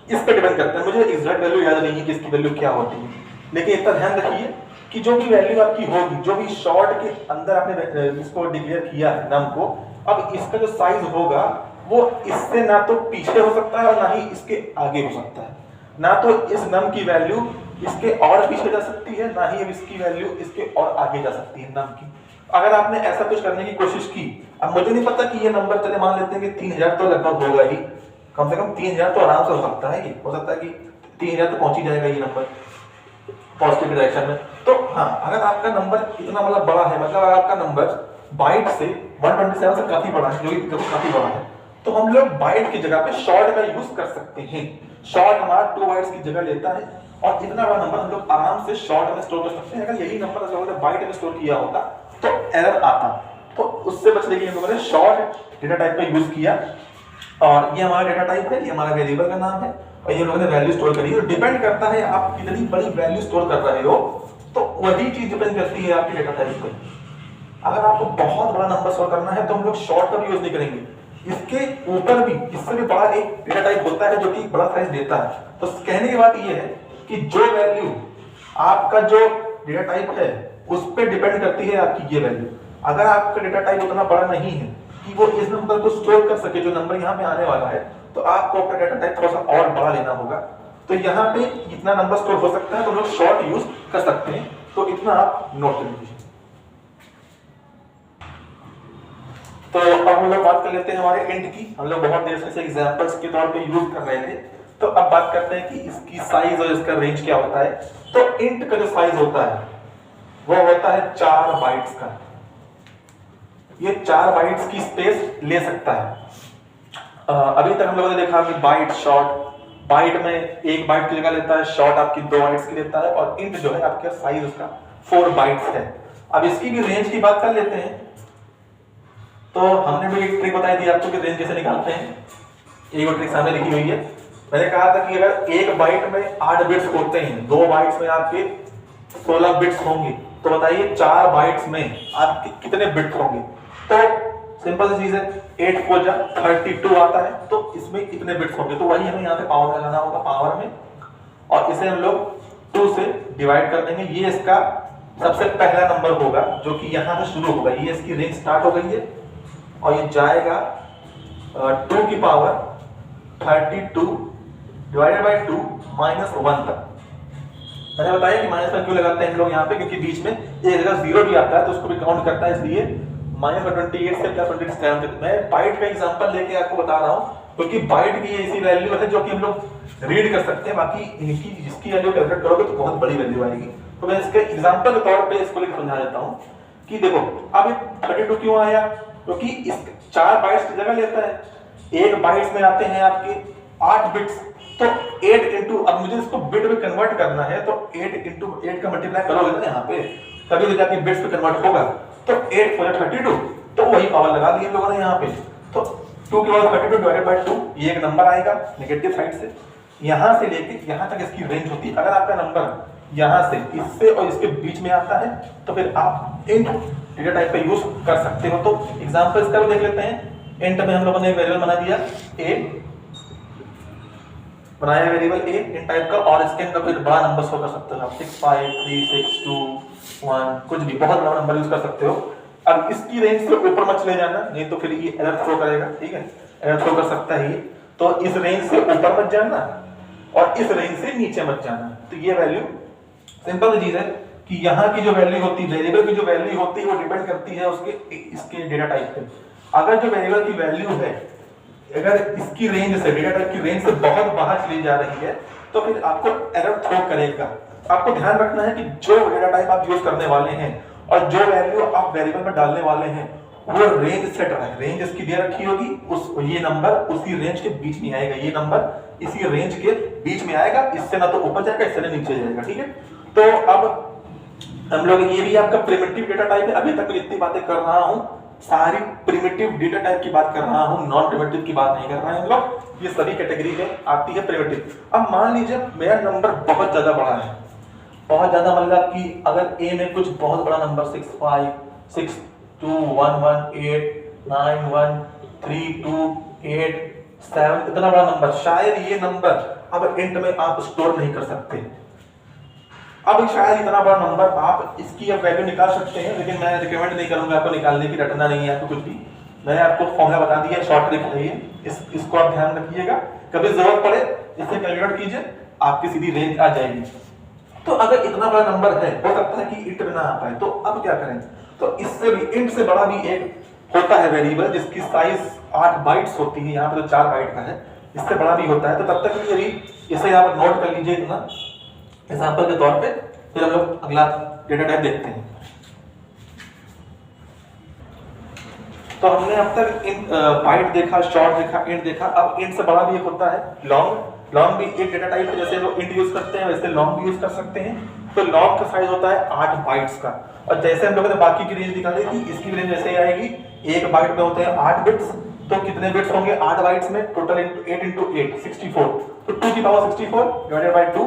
इस पे डिपेंड करता है, मुझे एग्जैक्ट वैल्यू याद नहीं है कि इसकी वैल्यू क्या होती है, लेकिन इतना ध्यान रखिए कि जो भी वैल्यू आपकी होगी, जो भी शॉर्ट के अंदर आपने इसको डिक्लेयर किया है नम को, अब इसका जो साइज होगा वो इससे ना तो पीछे हो सकता है और ना ही इसके आगे हो सकता है, ना तो इस नम की वैल्यू इसके और पीछे जा सकती है, ना ही अब इसकी वैल्यू इसके और आगे जा सकती है नम की। अगर आपने ऐसा कुछ करने की कोशिश की, अब मुझे नहीं पता कि ये नंबर, चले मान लेते हैं कि 3000 तो लगभग होगा ही, कम से कम 3000 तो आराम से हो सकता है, ये हो सकता है कि 3000 तो पहुंच ही जाएगा ये नंबर पॉजिटिव डायरेक्शन में। तो हाँ, अगर आपका नंबर इतना मतलब बड़ा है, मतलब अगर आपका नंबर बाइट से 127 से काफी बड़ा है, जो कि देखो काफी बड़ा है, तो हम लोग बाइट की जगह पे शॉर्ट का यूज कर सकते हैं। शॉर्ट हमारा 2 बाइट्स की जगह लेता है, और इतना बड़ा नंबर हम लोग आराम से शॉर्ट में स्टोर कर सकते हैं। अगर यही नंबर अगर हमने बाइट में स्टोर किया होता तो एरर आता, तो उससे बचने के लिए हम लोगों ने शॉर्ट डेटा टाइप का यूज किया, और ये हमारा डेटा टाइप है, ये हमारा वेरिएबल का नाम है, और ये लोगों ने वैल्यू स्टोर करी है। डिपेंड करता है आप कितनी बड़ी वैल्यू स्टोर कर रहे हो, तो वही चीज डिपेंड करती है आपके डेटा टाइप पे। अगर आपको बहुत बड़ा नंबर स्टोर करना है तो हम लोग शॉर्ट का भी यूज नहीं करेंगे, इसके ऊपर भी इससे भी बड़ा एक डेटा टाइप होता है जो कि बड़ा साइज देता है। तो कहने की बात ये है कि जो वैल्यू आपका जो डेटा टाइप है उस पर डिपेंड करती है आपकी ये वैल्यू। अगर आपका डेटा टाइप उतना बड़ा नहीं है कि वो इस नंबर को स्टोर कर सके, जो नंबर यहाँ पे आने वाला है, तो आपको अपना डेटा टाइप थोड़ा सा और बड़ा लेना होगा। तो यहाँ पे इतना नंबर स्टोर हो सकता है, तो हम लोग शॉर्ट यूज कर सकते हैं, तो इतना आप नोट कर लीजिए। तो अब हम लोग बात कर लेते हैं हमारे इंट की। हम लोग बहुत देर से इसे एग्जांपल्स के तौर पे यूज कर रहे थे, तो अब बात करते हैं कि इसकी साइज और इसका रेंज क्या होता है। तो इंट का जो साइज होता है वो होता है 4 बाइट्स का। ये 4 बाइट्स की स्पेस ले सकता है। अभी तक हम लोगों ने देखा कि बाइट, शॉर्ट, बाइट में 1 बाइट की जगह लेता है, शॉर्ट आपकी 2 बाइट्स की लेता है, और इंट जो है आपका साइज उसका 4 बाइट्स है। अब इसकी भी रेंज की बात कर लेते हैं। तो हमने भी एक ट्रिक बताई थी आपको कि रेंज कैसे निकालते हैं, एक और ट्रिक सामने लिखी हुई है। मैंने कहा था कि अगर 1 बाइट में 8 बिट्स होते हैं, 2 बाइट्स में आपके 16 बिट्स होंगे, तो बताइए 4 बाइट्स में आपके कितने बिट्स होंगे। तो सिंपल सी चीज है, 8 4 जा 32 आता है, तो इसमें कितने बिट्स होंगे, तो वही हमें यहाँ पे पावर लगाना होगा पावर में, और इसे हम लोग 2 से डिवाइड कर देंगे। ये इसका सबसे पहला नंबर होगा जो कि यहाँ से शुरू होगा, ये इसकी रेंज स्टार्ट हो गई है, और ये जाएगा 2 की पावर 32 डिवाइडेड बाय 2 माइनस 1 तक। मैंने बताया कि माइनस 1 क्यों लगाते हैं हम लोग यहाँ पे, क्योंकि बीच में एक जगह 0 भी आता है तो उसको भी काउंट करता है, इसलिए -28 से +27 तक। मैं बाइट का एग्जांपल लेके आपको बता रहा हूँ, क्योंकि बाइट की ऐसी वैल्यू है जो कि हम लोग रीड कर सकते हैं, बाकी इनकी जिसकी वैल्यू कैलकुलेट करोगे तो बहुत बड़ी वैल्यू आएगी। तो मैं इसके एग्जांपल के तौर पे इसको लेकर समझा देता हूँ कि देखो अब 32 क्यों आया, क्योंकि इस 4 बाइट्स की जगह लेता है। 1 बाइट्स में आते हैं आपके 8 बिट्स, तो 8 इंटू, अब मुझे इसको बिट में कन्वर्ट करना है, तो 8 इंटू 8 का मल्टीप्लाई करोगे ना यहाँ पे, तभी तो जाके बिट्स पे कन्वर्ट होगा। तो 8 4 32, तो वही पावर लगा दी हम लोगों ने यहाँ पे। तो 2 की पावर 32 डिवाइडेड बाय 2, ये एक नंबर आएगा नेगेटिव साइड से। यहाँ से लेके यहाँ तक इसकी रेंज होती है। अगर आपका नंबर यहाँ से इससे और इसके बीच में आता है तो फिर आप इंट डेटा टाइप का यूज कर सकते हो। तो एग्जांपल इसका भी देख लेते हैं। इंट में हम लोगों ने एक वेरिएबल बना दिया a, बनाया वेरिएबल a इन टाइप का, और इसके अंदर कोई बड़ा नंबर शो कर सकते हो आप, 6 5 3 6 2 1, कुछ भी बहुत बड़ा नंबर यूज कर सकते हो। अब इसकी रेंज से ऊपर मत चले जाना, नहीं तो फिर ये एरर थ्रो करेगा। ठीक है, एरर थ्रो कर सकता है ये। तो इस रेंज से ऊपर मत जाना और इस रेंज से नीचे मत जाना। तो ये वैल्यू सिंपल चीज है कि यहाँ की जो वैल्यू होती है, वेरिएबल की जो वैल्यू होती है वो डिपेंड करती है उसके इसके डेटा टाइप पे। अगर जो वेरिएबल की वैल्यू है अगर इसकी रेंज से, डेटा टाइप की रेंज से बहुत बाहर चली जा रही है तो फिर आपको एरर थ्रो करेगा। आपको ध्यान रखना है कि जो डेटा टाइप आप यूज करने वाले हैं और जो वैल्यू आप वेरिएबल में डालने वाले हैं वो रेंज सेट रहे। रेंज इसकी दे रखी होगी, उस ये नंबर उसी रेंज के बीच में आएगा, ये नंबर इसी रेंज के बीच में आएगा, इससे ना तो ऊपर जाएगा इससे ना नीचे जाएगा। ठीक है, तो अब हम लोग ये भी आपका प्रिमिटिव डेटा टाइप है। अभी तक जितनी बातें कर रहा हूं सारी प्रिमिटिव डेटा टाइप की बात कर रहा हूं, नॉन प्रिमिटिव की बात नहीं कर रहे हैं हम लोग। ये सभी कैटेगरी में आती है प्रिमिटिव। अब मान लीजिए मेरा नंबर बहुत ज्यादा बड़ा है, बहुत ज्यादा मतलब कि अगर a में कुछ बहुत बड़ा नंबर 6 5 6 2 1 1 8 9 1 3 2 8 7, इतना बड़ा नंबर, शायद ये नंबर अब इंट में आप स्टोर नहीं कर सकते। अब शायद इतना बड़ा नंबर आप इसकी अब वैल्यू निकाल सकते हैं, लेकिन मैं रिकमेंड नहीं करूंगा आपको निकालने की, रटना नहीं है आपको कुछ भी। मैंने आपको फॉर्मूला बता दिया, शॉर्ट ट्रिक है ये, इसको आप ध्यान रखिएगा। कभी जरूरत पड़े इसे कैलकुलेट कीजिए, आपकी सीधी रेंज आ जाएगी। तो अगर इतना बड़ा नंबर है, हो सकता है कि इंट में ना आ पाए, तो अब क्या करें? तो इससे भी इंट से बड़ा भी एक होता है वेरिएबल जिसकी साइज 8 बाइट्स होती है, यहाँ पे तो 4 बाइट का है, इससे बड़ा भी होता है। तो तब तक यदि इसे यहाँ पर नोट कर लीजिए इतना एग्जांपल के तौर पे, फिर हम लोग अगला डेटा टाइप देखते हैं। तो हमने अब तक बाइट देखा, शॉर्ट देखा, इंट देखा। अब इंट से बड़ा भी एक होता है लॉन्ग। लॉन्ग भी एक डेटा टाइप है, जैसे लोग इंट यूज करते हैं वैसे लॉन्ग भी यूज कर सकते हैं। तो लॉन्ग का साइज होता है 8 बाइट्स का, और जैसे हम लोगों ने बाकी की रेंज निकाली थी, इसकी रेंज जैसे आएगी, एक बाइट में होते हैं 8 बिट्स। तो कितने बिट्स होंगे 8 बाइट्स में? Total 8 into 8 64। तो 2 की पावर 64 डिवाइडेड बाय 2,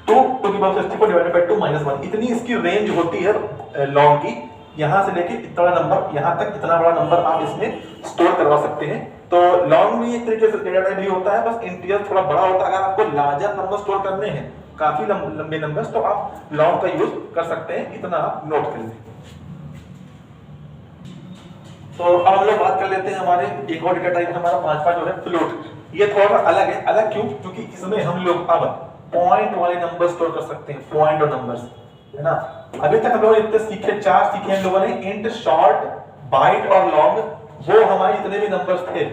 2 की पावर 64 डिवाइडेड बाय 2 -1, इतनी इसकी रेंज होती है लॉन्ग की। यहां से लेके इतना नंबर यहां तक, इतना बड़ा नंबर आप इसमें स्टोर करवा सकते हैं। तो लॉन्ग भी एक तरीके से डेटा टाइप भी होता है, बस इंटीजर थोड़ा बड़ा होता है। अगर आपको लार्जर नंबर स्टोर करने हैं, काफी लंबे नंबर्स, तो आप लॉन्ग का यूज कर सकते हैं। इतना आप नोट कर लें। तो अब हम लोग बात कर लेते हैं हमारे एक और डेटा टाइप हमारा 5वां जो है फ्लोट। ये थोड़ा अलग है। अलग क्यों? क्योंकि इसमें हम लोग अब पॉइंट वाले नंबर स्टोर कर सकते हैं, पॉइंट और नंबर्स, है ना। अभी तक हम लोग इतने सीखे, 4 सीखे हम लोगों ने, इंट, शॉर्ट, बाइट और लॉन्ग। वो हमारे जितने भी नंबर्स थे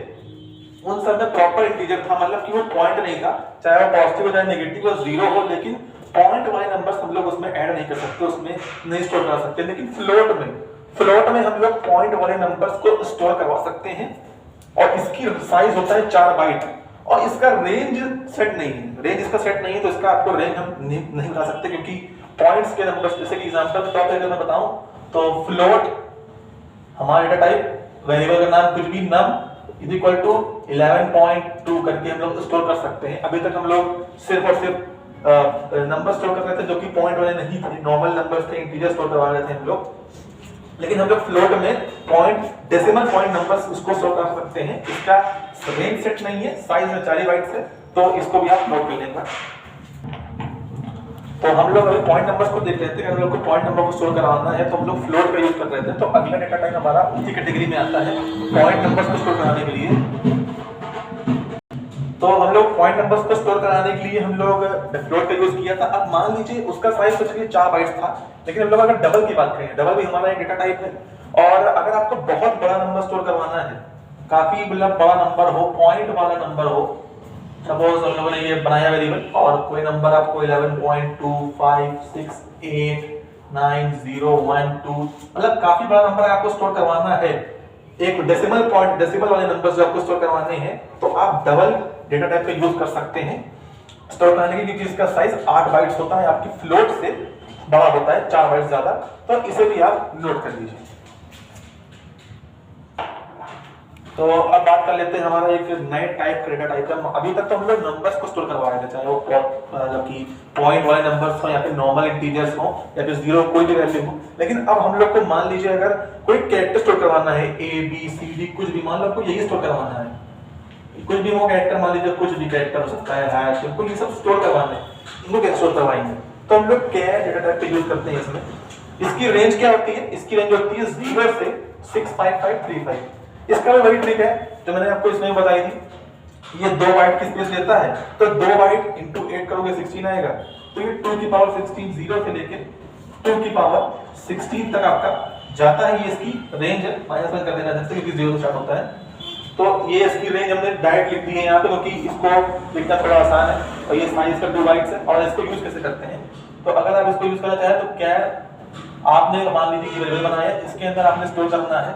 उन सब में प्रॉपर इंटीजर था, मतलब कि वो पॉइंट नहीं था, चाहे वो पॉजिटिव हो चाहे नेगेटिव हो, 0 हो, लेकिन पॉइंट वाले नंबर्स हम लोग उसमें ऐड नहीं कर सकते, उसमें नहीं स्टोर कर सकते। लेकिन फ्लोट में हम लोग पॉइंट वाले नंबर्स को स्टोर करवा सकते हैं, और इसकी साइज होता है 4 बाइट, और इसका रेंज सेट नहीं है। रेंज इसका सेट नहीं है, तो इसका आपको रेंज हम नहीं बता सकते, क्योंकि पॉइंट्स के नंबर्स, जैसे कि एग्जांपल के तौर पे अगर मैं बताऊं तो फ्लोट हमारा डेटा टाइप, वेरिएबल का नाम कुछ भी, num इज इक्वल टू 11.2 करके हम लोग स्टोर कर सकते हैं। अभी तक हम लोग सिर्फ और सिर्फ नंबर स्टोर कर रहे थे जो कि पॉइंट वाले नहीं थे, नॉर्मल नंबर्स थे, इंटीजर स्टोर करवा रहे थे हम लोग। लेकिन हम लोग फ्लोट में पॉइंट, डेसिमल पॉइंट नंबर्स उसको स्टोर कर सकते हैं। इसका रेंज सेट नहीं है, साइज में 4 बाइट्स है, तो इसको भी आप नोट कर लेंगे। तो हम लोग अभी पॉइंट नंबर्स को देख लेते हैं। हम लोग को पॉइंट नंबर को स्टोर कराना है, तो हम लोग फ्लोट का यूज कर रहे थे। तो अगला डेटा टाइप हमारा उसी कैटेगरी में आता है, पॉइंट नंबर्स को स्टोर कराने के लिए। तो हम लोग पॉइंट नंबर्स को स्टोर कराने के लिए हम लोग फ्लोट का यूज किया था। अब मान लीजिए उसका साइज कुछ भी 4 बाइट्स था, लेकिन हम लोग अगर डबल की बात करें, डबल भी हमारा एक डेटा टाइप है, और अगर आपको बहुत बड़ा नंबर स्टोर करवाना है, काफी मतलब बड़ा नंबर हो, पॉइंट वाला नंबर हो, सपोज हम लोगों ने ये बनाया वेरिएबल, और कोई नंबर आपको 11.25689012, मतलब काफी बड़ा नंबर आपको स्टोर करवाना है, एक डेसिमल पॉइंट, डेसिमल वाले नंबर्स जो आपको स्टोर करवाने हैं, तो आप डबल डेटा टाइप का यूज कर सकते हैं स्टोर करने के लिए, क्योंकि इसका साइज 8 बाइट्स होता है। आपकी फ्लोट से बड़ा होता है, 4 बाइट ज्यादा, तो इसे भी आप नोट कर लीजिए। तो अब बात कर लेते हैं हमारा एक नए टाइप का डेटा टाइप का। अभी तक तो हम लोग नंबर्स को स्टोर करवा रहे थे, चाहे वो मतलब कि पॉइंट वाले नंबर्स हो या फिर नॉर्मल इंटीजर्स हो या फिर जीरो कोई भी वैल्यू हो। लेकिन अब हम लोग को मान लीजिए अगर कोई कैरेक्टर स्टोर करवाना है, ए बी सी डी कुछ भी, मान लो आपको यही स्टोर करवाना है, कुछ भी वो कैरेक्टर, मान लीजिए कुछ भी कैरेक्टर हो सकता है, हैश, इनको ये सब स्टोर करवाना है, इनको कैसे स्टोर करवाएंगे? तो हम लोग कैर डेटा टाइप का यूज करते हैं इसमें। इसकी रेंज क्या होती है? इसकी रेंज होती है 0 से 65535। इसका भी वही ट्रिक है जो मैंने आपको इसमें बताई थी। ये 2 बाइट की स्पेस लेता है, तो 2 बाइट इंटू 8 करोगे 16 आएगा, तो ये 2 की पावर 16 0 से लेके 2 की पावर 16 तक आपका जाता है। ये इसकी रेंज है, माइनस वन कर देना जैसे, क्योंकि 0 से स्टार्ट होता है। तो ये इसकी रेंज हमने डायरेक्ट लिख दी है यहाँ पे, क्योंकि इसको लिखना थोड़ा आसान है। और ये साइज का 2 बाइट्स है। और इसको यूज कैसे करते हैं? तो अगर आप इसको यूज करना चाहें तो क्या आपने मान लीजिए कि वेरिएबल बनाया है, इसके अंदर आपने स्टोर करना है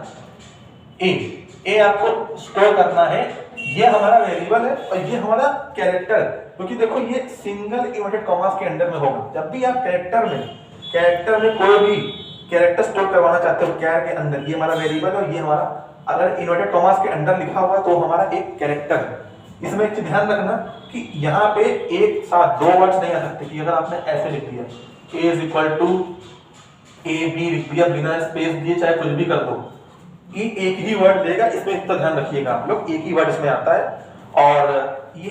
ए आपको स्टोर करना है। ये हमारा वेरिएबल है और ये हमारा कैरेक्टर, क्योंकि देखो ये सिंगल इन्वर्टेड कॉमास के अंडर में होगा। जब भी आप कैरेक्टर में कोई भी कैरेक्टर स्टोर करवाना चाहते हो कैर के अंदर, ये हमारा वेरिएबल है और ये हमारा, अगर इन्वर्टेड कॉमास के अंदर लिखा हुआ तो हमारा एक कैरेक्टर है। इसमें एक चीज ध्यान रखना कि यहाँ पे एक साथ 2 वर्ड्स नहीं आ सकते। कि अगर आपने ऐसे लिख दिया a is equal to a b लिख दिया बिना स्पेस दिए, चाहे कुछ भी कर दो, ये एक ही वर्ड देगा। इसमें इतना ध्यान रखिएगा आप लोग, एक ही वर्ड इसमें आता है। और ये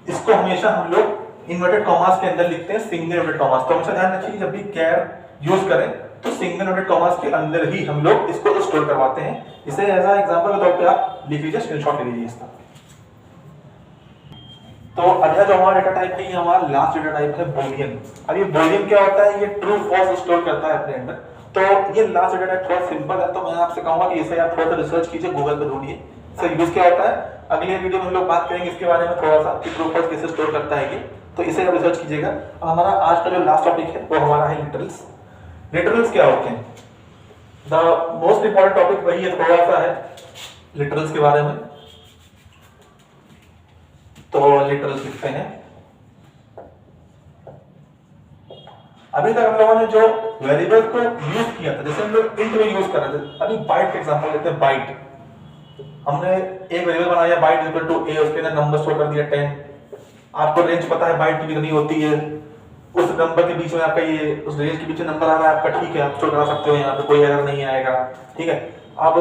इसको हमेशा हम लोग इन्वर्टेड कॉमास के अंदर लिखते हैं, सिंगल इन्वर्टेड कॉमास। तो हमेशा ध्यान रखिए जब भी कैर यूज करें तो सिंगल इन्वर्टेड कॉमास के अंदर ही हम लोग इसको स्टोर करवाते हैं। इसे एज अ एग्जांपल के तौर पे आप लिख लीजिए, स्क्रीनशॉट ले लीजिए इसका। तो अगला जो हमारा डेटा टाइप है, ये हमारा लास्ट डेटा टाइप है बूलियन। अब ये बूलियन क्या होता है? ये ट्रू फॉल्स स्टोर करता है अपने अंदर। तो ये लास्ट डेटा टाइप थोड़ा सिंपल है, तो मैं आपसे कहूंगा कि इसे आप थोड़ा सा रिसर्च कीजिए, गूगल पे ढूंढिए सर यूज क्या होता है। अगली वीडियो में हम लोग बात करेंगे इसके बारे में थोड़ा सा कि ट्रू फॉल्स कैसे स्टोर करता है ये, तो इसे आप रिसर्च कीजिएगा। और हमारा आज का जो लास्ट टॉपिक है वो हमारा है लिटरल्स। लिटरल्स क्या होते हैं? द मोस्ट इंपॉर्टेंट टॉपिक वही है, थोड़ा सा है लिटरल्स के बारे में। तो लिटरल्स लिखते हैं। अभी तक हम लोगों ने जो वेरिएबल को यूज किया था, जैसे हम लोग इंट में यूज कर रहे थे, अभी बाइट का एग्जांपल लेते हैं। बाइट, हमने एक वेरिएबल बनाया बाइट इक्वल टू ए, उसके अंदर नंबर स्टोर कर दिया 10। आपको रेंज पता है बाइट की कितनी होती है, उस नंबर के बीच में आपका ये उस रेंज के पीछे नंबर आ रहा है आपका, ठीक है, आप स्टोर करा सकते हो, यहाँ पे कोई एरर नहीं आएगा, ठीक है। अब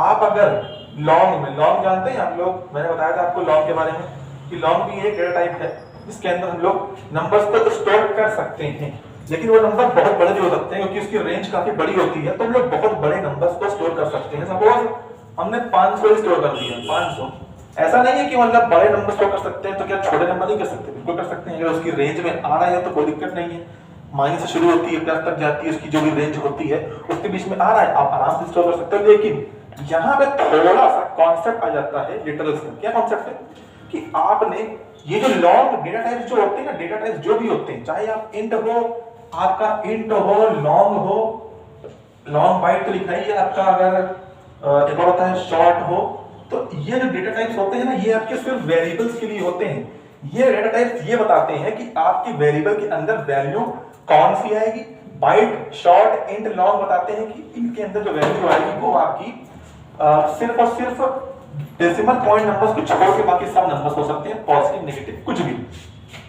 आप अगर लॉन्ग में, लॉन्ग जानते हैं आप लोग, मैंने बताया था आपको लॉन्ग के बारे में कि लॉन्ग भी एक डेटा टाइप है जिसके अंदर हम लोग नंबर्स को स्टोर कर सकते हैं। लेकिन वो नंबर बहुत बड़े भी हो सकते हैं, क्योंकि उसकी रेंज काफी बड़ी होती है, तो हम लोग बहुत बड़े नंबर्स को स्टोर कर सकते हैं। सपोज हमने 500 स्टोर कर दिया, 500। ऐसा नहीं है कि मतलब बड़े नंबर स्टोर कर सकते हैं तो क्या छोटे नंबर नहीं कर सकते? बिल्कुल कर सकते हैं। अगर उसकी रेंज में आ रहा है तो कोई दिक्कत नहीं है। माइनस से शुरू होती है, प्लस तक जाती है, उसकी जो भी रेंज होती है उसके बीच में आ रहा है, आप आराम से स्टोर कर सकते हो। लेकिन यहाँ पे थोड़ा सा कॉन्सेप्ट आ जाता है लिटरल्स का। क्या कॉन्सेप्ट है? कि आपने ये जो लॉन्ग डेटा टाइप्स जो होते हैं ना, डेटा टाइप्स जो भी होते हैं, चाहे आप इंट हो, आपका इंट हो, लॉन्ग हो, लॉन्ग बाइट तो लिखा ही है आपका, अगर एक और होता है शॉर्ट हो, तो ये जो डेटा टाइप्स होते हैं ना, ये आपके सिर्फ वेरिएबल्स के लिए होते हैं। ये डेटा टाइप्स ये बताते हैं कि आपके वेरिएबल के अंदर वैल्यू कौन सी आएगी। बाइट, शॉर्ट, इंट, लॉन्ग बताते हैं कि इनके अंदर जो वैल्यू आएगी वो आपकी सिर्फ और सिर्फ डेसिमल पॉइंट नंबर्स को छोड़ के बाकी सब नंबर्स हो सकते हैं, पॉजिटिव, नेगेटिव, कुछ भी।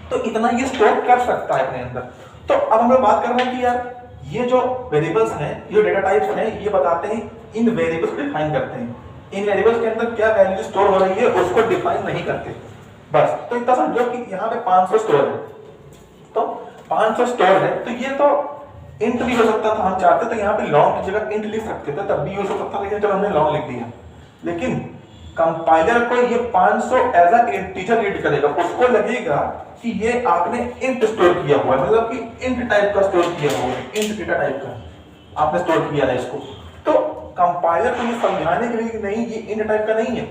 तो इतना ये स्टोर कर सकता है अपने अंदर। तो अब हम लोग बात कर रहे हैं कि यार ये जो वेरिएबल्स हैं, ये डेटा टाइप्स हैं, ये बताते हैं, इन वेरिएबल्स को डिफाइन करते हैं। इन वेरिएबल्स के अंदर क्या वैल्यू स्टोर हो रही है उसको डिफाइन नहीं करते बस। तो इतना समझो कि यहाँ पे 500 स्टोर है, तो 500 स्टोर है, तो ये तो इंट भी हो सकता था, हम चाहते तो यहाँ पे लॉन्ग की जगह इंट लिख सकते थे, तब भी यूज हो सकता था, लेकिन जब हमने लॉन्ग लिख दिया। लेकिन कंपाइलर को ये 500 एज अ इंटीजर रीड करेगा, उसको लगेगा कि ये आपने इंट स्टोर किया हुआ है, मतलब कि इंट टाइप का स्टोर किया हुआ है, इंट डेटा टाइप का आपने स्टोर किया है इसको। तो कंपाइलर को ये समझाने के लिए कि नहीं ये इंट टाइप का नहीं है,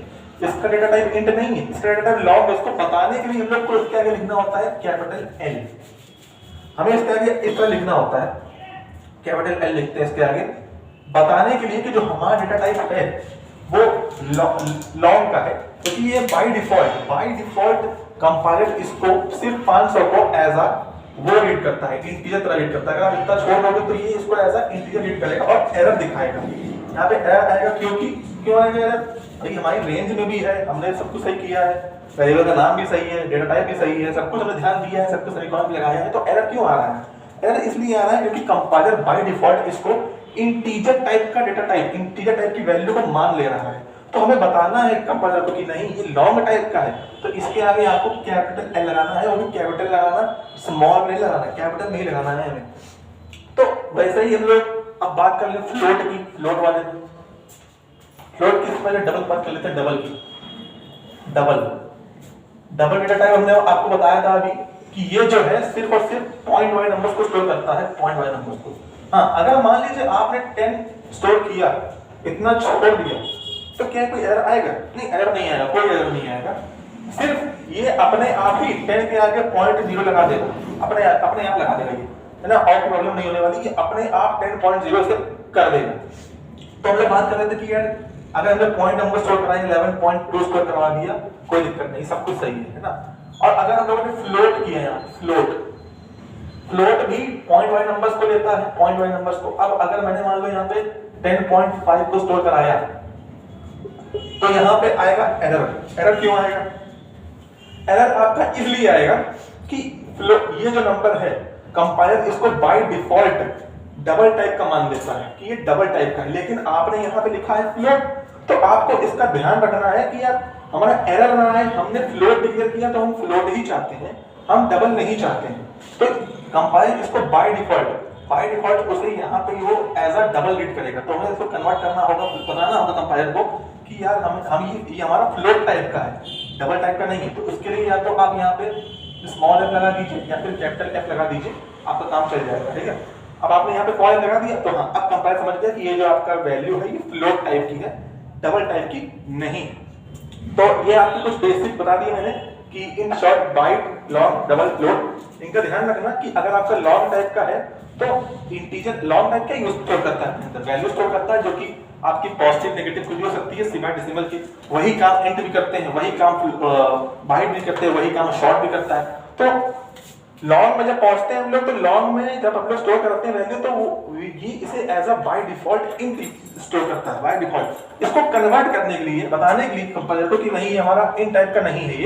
इसका डेटा टाइप इंट नहीं है, इसका डेटा टाइप लॉन्ग है, इसको बताने के लिए हम लोग को इसके आगे लिखना होता है कैपिटल एल। हमें इसके आगे इस तरह लिखना होता है, कैपिटल एल लिखते हैं इसके आगे, बताने के लिए कि जो हमारा डेटा टाइप है वो लॉन्ग का है, क्योंकि ये बाय डिफॉल्ट कंपाइलर इसको सिर्फ 500 को एज अ वो रीड करता है, इंटीजर तरह रीड करता है। अगर आप इतना छोड़ दोगे तो ये इसको एज अ इंटीजर रीड करेगा और एरर दिखाएगा। यहाँ पे एरर आएगा क्योंकि क्यों आएगा एरर? भाई हमारी रेंज में भी है, हमने सब कुछ सही किया है, वेरिएबल का नाम भी सही है, डेटा टाइप भी सही है, सब कुछ हमने ध्यान दिया है, सब कुछ सेमीकोलन भी लगाया है, तो एरर क्यों आ रहा है? एरर इसलिए आ रहा है क्योंकि कंपाइलर बाय डिफॉल्ट इसको इंटीजर टाइप का डेटा टाइप, इंटीजर टाइप की वैल्यू को मान ले रहा है। तो हमें बताना है कंपाइलर को कि नहीं ये लॉन्ग टाइप का है, तो इसके आगे आपको कैपिटल एल लगाना है, और भी कैपिटल लगाना, स्मॉल नहीं लगाना, कैपिटल नहीं लगाना है हमें। तो वैसे ही हम लोग अब बात कर ले फ्लोट की, फ्लोट वाले में। फ्लोट की पहले डबल बात कर लेते हैं, डबल की। डबल डेटा टाइप हमने आपको बताया था अभी कि ये जो है सिर्फ और सिर्फ पॉइंट वाइज नंबर्स को स्टोर करता है, पॉइंट वाइज नंबर्स को। हाँ, अगर मान लीजिए आपने 10 स्टोर किया, इतना छोड़ दिया, तो क्या कोई एरर आएगा? नहीं, एरर नहीं आएगा, कोई एरर नहीं आएगा। सिर्फ ये अपने आप ही 10 के आगे 0.0 लगा देगा, अपने आप लगा देगा ये, है ना। और प्रॉब्लम नहीं होने वाली, ये अपने आप 10.0 से कर देगा। तो हम लोग बात कर रहे थे कि यार अगर हमने पॉइंट नंबर स्टोर कराएंगे 11.2 स्टोर करवा दिया, कोई दिक्कत नहीं, सब कुछ सही है ना। और अगर हम लोगों ने फ्लोट किया है, फ्लोट भी पॉइंट वाइज नंबर्स को लेता है, पॉइंट वाइज नंबर्स को। अब अगर मैंने मान लो यहाँ पे 10.5 को स्टोर कराया, तो यहाँ पे आएगा एरर। एरर क्यों आएगा? एरर आपका इसलिए आएगा कि ये जो नंबर है, कंपाइलर इसको बाय डिफॉल्ट डबल टाइप का मान लेता है कि ये डबल टाइप का है, लेकिन आपने यहाँ पे लिखा है फ्लोट, तो आपको इसका ध्यान रखना है कि यार हमारा एरर ना आए। हमने फ्लोट डिक्लेयर किया तो हम फ्लोट ही चाहते हैं, हम डबल नहीं चाहते हैं। तो कंपाइलर इसको बाय डिफॉल्ट उसे यहाँ पे वो एज अ डबल रीड करेगा। तो हमें इसको कन्वर्ट करना होगा, बताना होगा कंपाइलर को कि यार हम ये हमारा फ्लोट टाइप का है, डबल टाइप का नहीं है। तो उसके लिए या तो आप यहाँ पे स्मॉल एफ लगा दीजिए या फिर कैपिटल एफ लगा दीजिए, आपका काम चल जाएगा, ठीक है। अब आपने यहाँ पे फॉर लगा दिया, तो हाँ, अब कंपाइलर समझ गया कि ये जो आपका वैल्यू है ये फ्लोट टाइप की है, डबल टाइप की नहीं। तो ये आपको कुछ बेसिक बता दिए मैंने कि इन short byte, long, double, float. इनका ध्यान रखना कि अगर आपका लॉन्ग टाइप का है तो इंटीजर लॉन्ग टाइप का यूज स्टोर करता है, वैल्यू स्टोर करता है, जो कि आपकी पॉजिटिव नेगेटिव कुछ भी हो सकती है, सिवाय डेसिमल की। वही काम इंट भी करते हैं, वही काम बाइट भी करते हैं, वही काम शॉर्ट भी करता है। तो लॉन्ग में जब पहुंचते हैं हम लोग, तो लॉन्ग में जब हम लोग स्टोर करते हैं वैल्यू, तो ये इसे as a by default int store करता है, बाय डिफॉल्ट। इसको कन्वर्ट करने के लिए, बताने के लिए कंपाइलर को कि नहीं हमारा इन टाइप का नहीं है,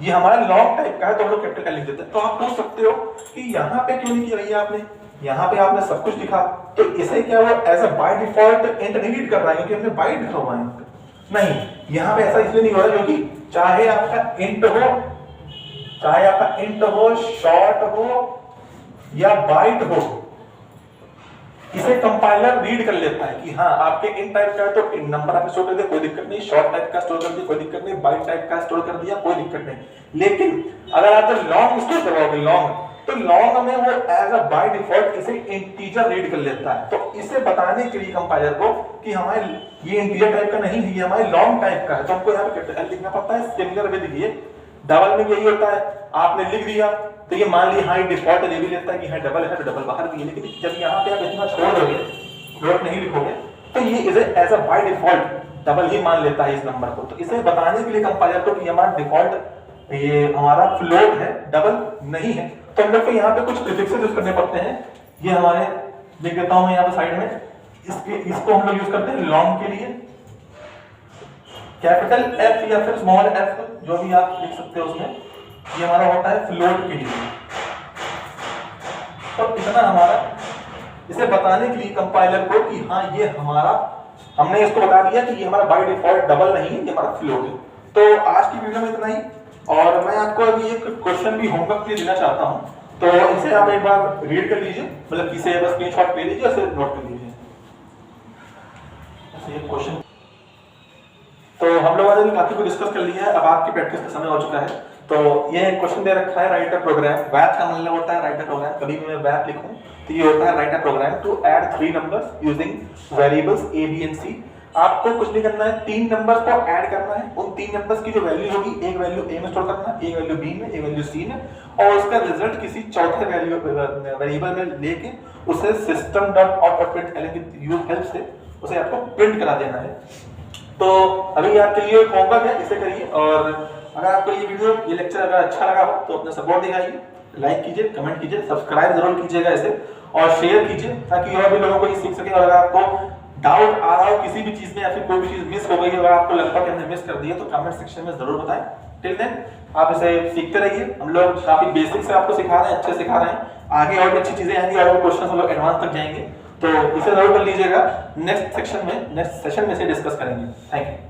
ये हमारा लॉन्ग टाइप का है, तो हम लोग कैपिटल लिख देते हैं। तो आप पूछ सकते हो कि यहाँ पे क्यों नहीं किया भैया आपने? यहाँ पे आपने सब कुछ लिखा, तो इसे क्या वो as a by default int नहीं रीड कर रहा है क्योंकि हमने बाइट लिखा हुआ है यहाँ पे? नहीं, यहाँ पे ऐसा इसलिए नहीं हो रहा क्योंकि चाहे आपका इंट हो, शॉर्ट हो या बाइट हो, इसे कंपाइलर रीड कर लेता है कि हाँ आपके इन टाइप का है तो इन नंबर आप स्टोर कर दिया, कोई दिक्कत नहीं, शॉर्ट टाइप का स्टोर कर दिया, कोई दिक्कत नहीं, बाइट टाइप का स्टोर कर दिया, कोई दिक्कत नहीं। लेकिन अगर आप लॉन्ग स्टोर करवाओगे, लॉन्ग, तो लॉन्ग में वो एज अ बाय डिफॉल्ट इसे इंटीजर रीड कर लेता है। तो इसे बताने के लिए कंपाइलर को कि हमारे ये इंटीजर टाइप का नहीं है, ये हमारे लॉन्ग टाइप का है, तो हमको यहाँ पे कैपिटल लिखना पड़ता है। सिमिलर विद ये डबल में यही होता है, आपने लिख दिया तो ये मान लिया हाँ डिफॉल्ट ले भी लेता है कि हाँ डबल है, तो डबल बाहर भी है। लेकिन जब यहाँ पे आप इतना छोड़ दोगे, फ्लोट नहीं लिखोगे, तो ये इसे as a by default double ही मान लेता है इस नंबर को। तो इसे बताने के लिए कंपाइलर को कि हमारा डिफॉल्ट ये हमारा फ्लोट है, डबल नहीं है, तो हम लोग को यहाँ पे कुछ प्रीफिक्सेस यूज करने पड़ते हैं। ये हमारे लिख देता हूँ मैं यहाँ पे साइड में, इसको हम लोग यूज करते हैं लॉन्ग के लिए, कैपिटल एफ या फिर स्मॉल एफ, जो भी आप लिख सकते हो उसमें। ये हमारा होता है फ्लोट के लिए। तो इतना हमारा इसे बताने के लिए कंपाइलर को कि हाँ ये हमारा, हमने इसको बता दिया कि ये हमारा बाय डिफॉल्ट डबल नहीं है, ये हमारा फ्लोट है। तो आज की वीडियो में इतना ही, और मैं आपको अभी एक क्वेश्चन भी होमवर्क के लिए देना चाहता हूँ, तो इसे आप एक बार रीड कर लीजिए, मतलब इसे बस स्क्रीनशॉट ले लीजिए, इसे नोट कर लीजिए। ये क्वेश्चन तो हम लोगों ने भी काफी कुछ डिस्कस कर लिया है, अब आपकी प्रैक्टिस का समय हो चुका है। तो ये क्वेश्चन दे रखा है, राइट अ प्रोग्राम। वैप का मतलब होता है राइट अ प्रोग्राम। कभी भी मैं वैप लिखूं तो ये होता है write a program to add 3 numbers using variables a b and c। आपको कुछ नहीं करना है, 3 नंबर्स को ऐड करना है। उन 3 नंबर्स की जो वैल्यू होगी, एक वैल्यू a में स्टोर करना, एक वैल्यू b में, एक वैल्यू c में, और उसका रिजल्ट किसी चौथे वेरिएबल में लेके उसे system.out.println की यूज हेल्प से उसे आपको प्रिंट करा देना है। तो अभी आपके लिए एक होमवर्क है, इसे करिए। और अगर आपको ये वीडियो, ये लेक्चर अगर अच्छा लगा हो तो अपना सपोर्ट दिखाइए, लाइक कीजिए, कमेंट कीजिए, सब्सक्राइब जरूर कीजिएगा इसे और शेयर कीजिए ताकि और भी लोगों को ये सीख सके। और अगर आपको डाउट आ रहा हो किसी भी चीज में या फिर कोई भी चीज मिस हो गई है, अगर आपको लगता है कि हमने मिस कर दिया तो कमेंट सेक्शन में जरूर बताएं। टिल देन आप इसे सीखते रहिए, हम लोग काफी बेसिक से आपको सिखा रहे हैं, अच्छे सिखा रहे हैं, आगे और भी अच्छी चीजें आएंगी और क्वेश्चन हम लोग एडवांस तक जाएंगे, तो इसे जरूर कर लीजिएगा। नेक्स्ट सेशन में इसे डिस्कस करेंगे। Thank you.